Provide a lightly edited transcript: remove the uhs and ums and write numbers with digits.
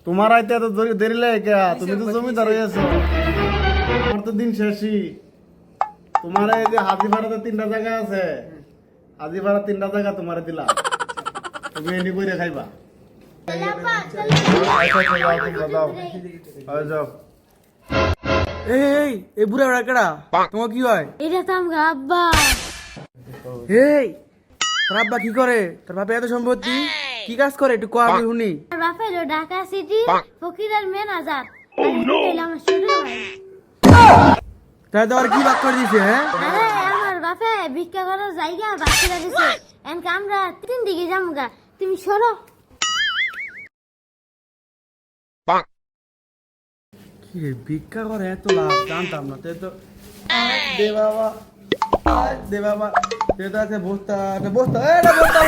তোমার আইতে এত দেরি লাগে কে? তুমি তো জমিদার হয়েছো, আমার তো দিন শেষই। তোমার এই যে হাজিপাড়াতে 3টা জায়গা আছে, হাজিপাড়া 3টা জায়গা তোমার দিলাম, তুমি এনে করে খাইবা। যাও। এই এই বুড়া বেড়া কেডা? তোমার কি হয়? এটা তো আমার আব্বা। এই তোর আব্বা কি করে? তোর বাপে এত সম্পত্তি কি কাজ করে একটু কয়া আমি শুনি। আমার বাপের হলো ঢাকা সিটি ফকিরের ম্যানেজার। আমার ছোট ভাই। তাই তোমার কি বাক করে দিছে? হ্যাঁ আরে আমার বাপে ভিক্ষা করার জায়গা বাকিরা দিছে। এনকে আমরা 3 দিকে যামুগা, তুমি সরো। কি রে ভিক্ষা করে এত লাভ জানতাম না। তুই তো দে বাবা, দে বাবা, তুই তো আছে বস্তা বস্তা, এটা বস্তা